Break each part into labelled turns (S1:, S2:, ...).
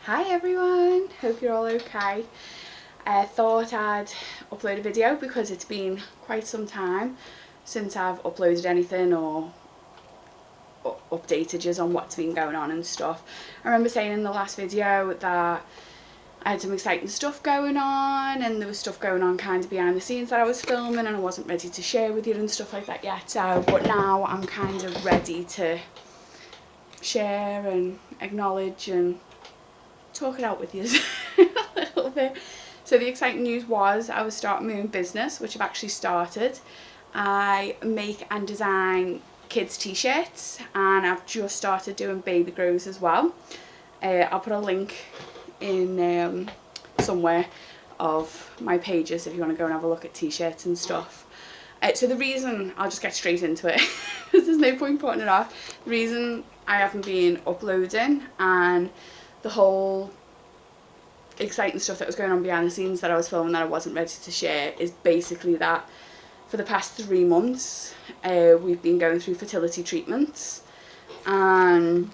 S1: Hi everyone, hope you're all okay. I thought I'd upload a video because it's been quite some time since I've uploaded anything or updated you on what's been going on and stuff. I remember saying in the last video that I had some exciting stuff going on, and there was stuff going on kind of behind the scenes that I was filming and I wasn't ready to share with you and stuff like that yet. But now I'm kind of ready to share and acknowledge and talk it out with you a little bit. So the exciting news was I was starting my own business, which I've actually started. I make and design kids t-shirts, and I've just started doing baby grows as well. I'll put a link in somewhere of my pages if you want to go and have a look at t-shirts and stuff. So the reason, I'll just get straight into it because there's no point putting it off. The reason I haven't been uploading and the whole exciting stuff that was going on behind the scenes that I was filming that I wasn't ready to share is basically that for the past 3 months we've been going through fertility treatments and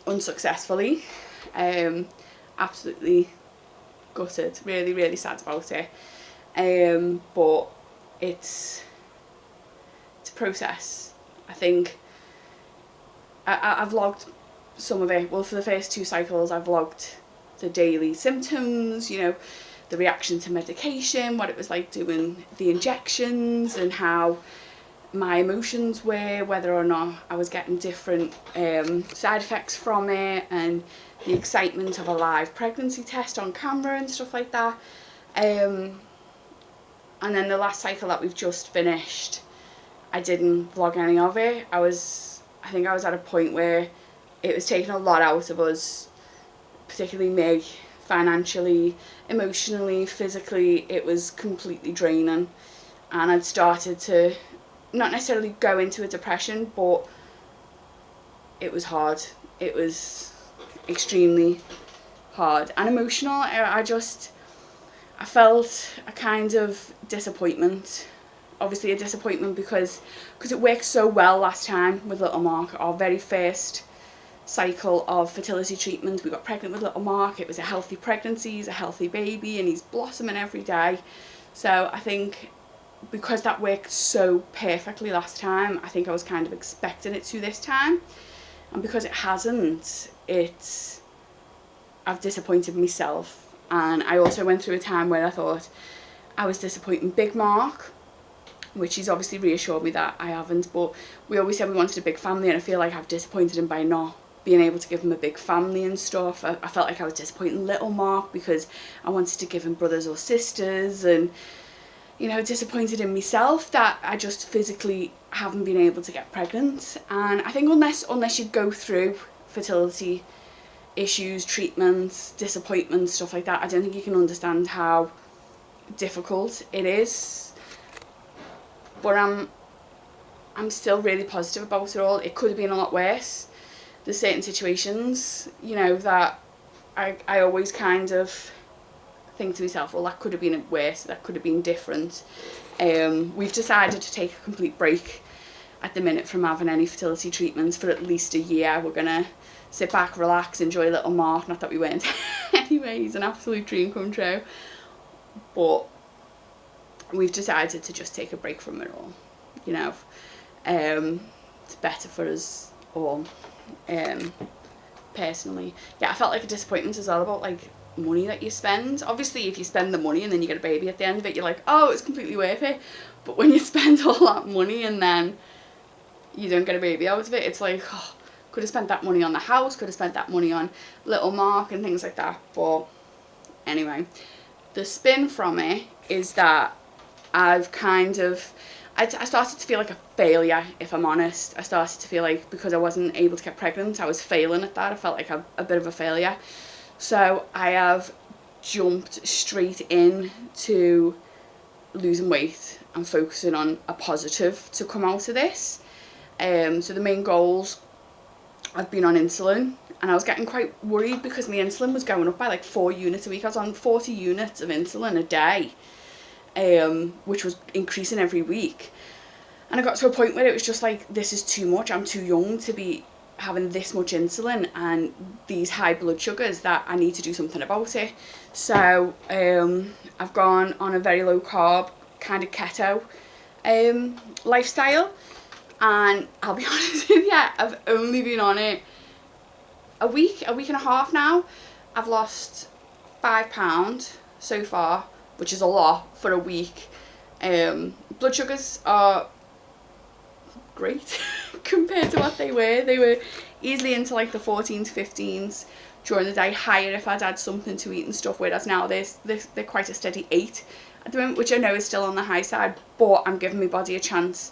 S1: unsuccessfully. Absolutely gutted, really sad about it, but it's a process. I think I've logged some of it. Well, for the first 2 cycles I've logged the daily symptoms, you know, the reaction to medication, what it was like doing the injections and how my emotions were, whether or not I was getting different side effects from it, and the excitement of a live pregnancy test on camera and stuff like that. And then the last cycle that we've just finished, I didn't vlog any of it. I think I was at a point where it was taking a lot out of us, particularly me, financially, emotionally, physically. It was completely draining, and I'd started to not necessarily go into a depression, but it was hard. It was extremely hard and emotional. I felt a kind of disappointment. Obviously a disappointment because it worked so well last time with little Mark. Our very first cycle of fertility treatment, we got pregnant with little Mark. It was a healthy pregnancy, he's a healthy baby, and he's blossoming every day. So I think because that worked so perfectly last time, I think I was kind of expecting it to this time, and because it hasn't, I've disappointed myself. And I also went through a time where I thought I was disappointing Big Mark, which he's obviously reassured me that I haven't, but we always said we wanted a big family, and I feel like I've disappointed him by not being able to give him a big family and stuff. I felt like I was disappointing little Mark because I wanted to give him brothers or sisters, and you know, disappointed in myself that I just physically haven't been able to get pregnant. And I think unless you go through fertility issues, treatments, disappointments, stuff like that, I don't think you can understand how difficult it is. But I'm still really positive about it all. It could have been a lot worse. There's certain situations, you know, that I always kind of think to myself, well, that could have been worse, that could have been different. We've decided to take a complete break at the minute from having any fertility treatments for at least a year. We're gonna sit back, relax, enjoy little Mark. Not that we weren't anyway, he's an absolute dream come true, but we've decided to just take a break from it all, you know. It's better for us all. Personally, yeah, I felt like a disappointment as well about like money that you spend. Obviously if you spend the money and then you get a baby at the end of it, you're like, oh, it's completely worth it. But when you spend all that money and then you don't get a baby out of it, it's like, oh, could have spent that money on the house, could have spent that money on little Mark and things like that. But anyway, the spin from it is that I've kind of, I started to feel like a failure, if I'm honest. I started to feel like because I wasn't able to get pregnant, I was failing at that. I felt like a bit of a failure. So I have jumped straight in to losing weight and focusing on a positive to come out of this. So the main goals, I've been on insulin, and I was getting quite worried because my insulin was going up by like 4 units a week. I was on 40 units of insulin a day, which was increasing every week. And I got to a point where it was just like, this is too much. I'm too young to be having this much insulin and these high blood sugars that I need to do something about it. So I've gone on a very low carb kind of keto lifestyle, and I'll be honest with you, I've only been on it a week and a half now. I've lost £5 so far, which is a lot for a week. Blood sugars are great compared to what they were. They were easily into like the 14s, 15s during the day, higher if I'd had something to eat and stuff, whereas now they're quite a steady 8 at the moment, which I know is still on the high side, but I'm giving my body a chance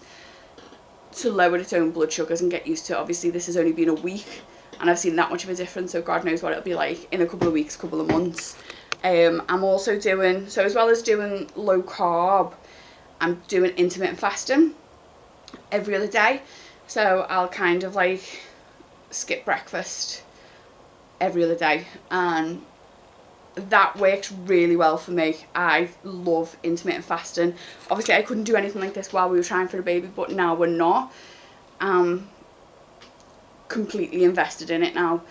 S1: to lower its own blood sugars and get used to it. Obviously this has only been a week and I've seen that much of a difference, so God knows what it'll be like in a couple of weeks, couple of months. I'm also doing, so as well as doing low carb, I'm doing intermittent fasting every other day. So I'll kind of like skip breakfast every other day, and that works really well for me. I love intermittent fasting. Obviously I couldn't do anything like this while we were trying for a baby, but now we're not. Completely invested in it now.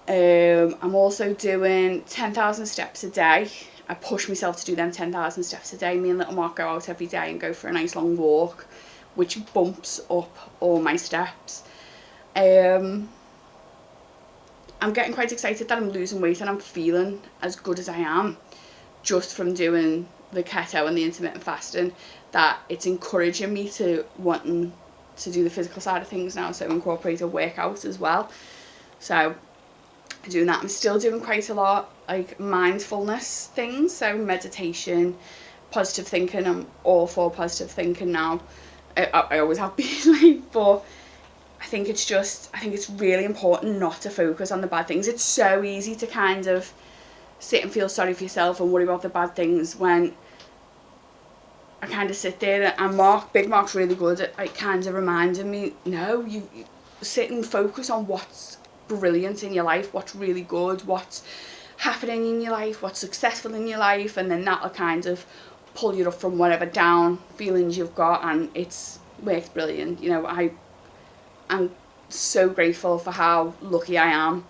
S1: I'm also doing 10,000 steps a day. I push myself to do them 10,000 steps a day. Me and little Mark go out every day and go for a nice long walk, which bumps up all my steps. I'm getting quite excited that I'm losing weight and I'm feeling as good as I am just from doing the keto and the intermittent fasting, that it's encouraging me to wanting to do the physical side of things now, so incorporate a workout as well. So doing that. I'm still doing quite a lot like mindfulness things, so meditation, positive thinking. I'm all for positive thinking now. I always have been, like, but I think it's really important not to focus on the bad things. It's so easy to kind of sit and feel sorry for yourself and worry about the bad things, when I kind of sit there and Big Mark's really good at like kind of reminding me, no, you sit and focus on what's brilliant in your life, what's really good, what's happening in your life, what's successful in your life, and then that'll kind of pull you up from whatever down feelings you've got, and it's worked brilliant. You know, I'm so grateful for how lucky I am.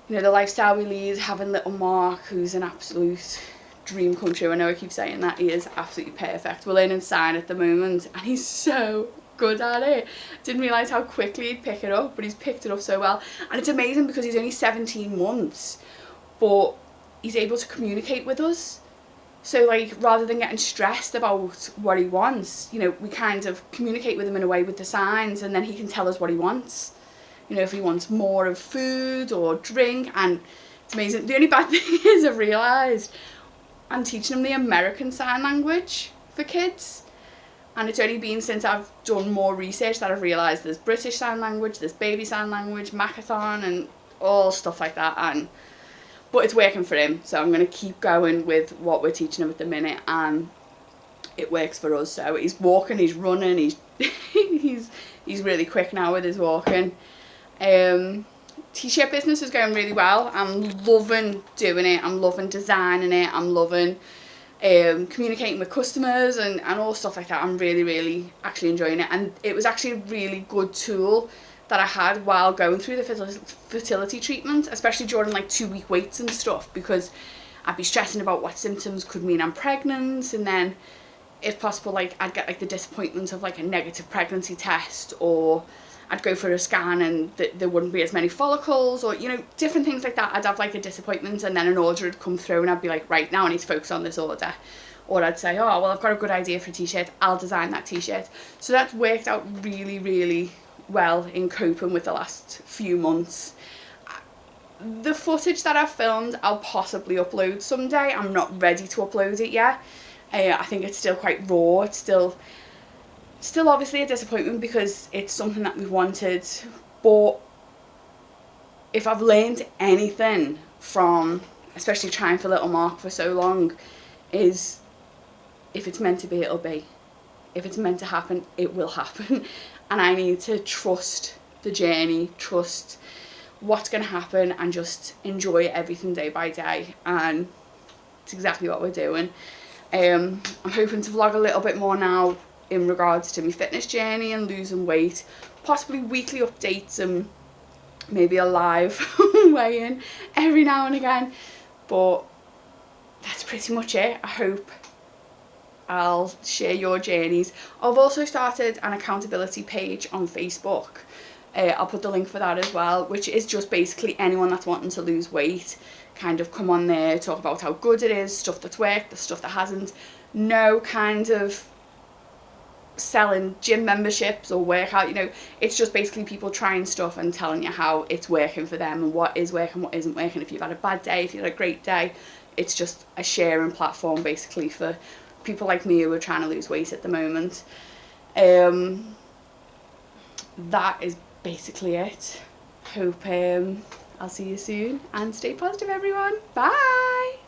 S1: You know, the lifestyle we lead, having little Mark, who's an absolute dream come true. I know I keep saying that, he is absolutely perfect. We're learning sign at the moment and he's so good at it. Didn't realise how quickly he'd pick it up, but he's picked it up so well. And it's amazing because he's only 17 months, but he's able to communicate with us. So like, rather than getting stressed about what he wants, you know, we kind of communicate with him in a way with the signs, and then he can tell us what he wants. You know, if he wants more of food or drink, and it's amazing. The only bad thing is I've realised I'm teaching him the American Sign Language for kids, and it's only been since I've done more research that I've realised there's British Sign Language, there's Baby Sign Language, Macathon, and all stuff like that. But it's working for him, so I'm going to keep going with what we're teaching him at the minute, and it works for us. So he's walking, he's running, he's really quick now with his walking. T-shirt business is going really well. I'm loving doing it. I'm loving designing it. I'm loving communicating with customers and all stuff like that. I'm really actually enjoying it, and it was actually a really good tool that I had while going through the fertility treatment, especially during like 2-week waits and stuff, because I'd be stressing about what symptoms could mean I'm pregnant, and then if possible, like, I'd get like the disappointment of like a negative pregnancy test, or I'd go for a scan and there wouldn't be as many follicles, or, you know, different things like that. I'd have like a disappointment, and then an order would come through and I'd be like, right, now I need to focus on this order. Or I'd say, oh, well, I've got a good idea for a t-shirt, I'll design that t-shirt. So that's worked out really well in coping with the last few months. The footage that I've filmed, I'll possibly upload someday. I'm not ready to upload it yet. I think it's still quite raw. It's still obviously a disappointment because it's something that we wanted, but if I've learned anything from especially trying for little Mark for so long, is if it's meant to be, it'll be. If it's meant to happen, it will happen. And I need to trust the journey, trust what's going to happen, and just enjoy everything day by day. And it's exactly what we're doing. I'm hoping to vlog a little bit more now in regards to my fitness journey and losing weight, possibly weekly updates and maybe a live weigh-in every now and again, but that's pretty much it. I hope I'll share your journeys. I've also started an accountability page on Facebook. I'll put the link for that as well, which is just basically anyone that's wanting to lose weight, kind of come on there, talk about how good it is, stuff that's worked, the stuff that hasn't. No kind of selling gym memberships or workout, you know, it's just basically people trying stuff and telling you how it's working for them and what is working, what isn't working. If you've had a bad day, if you've had a great day, it's just a sharing platform basically for people like me who are trying to lose weight at the moment. That is basically it. Hope I'll see you soon, and stay positive everyone. Bye.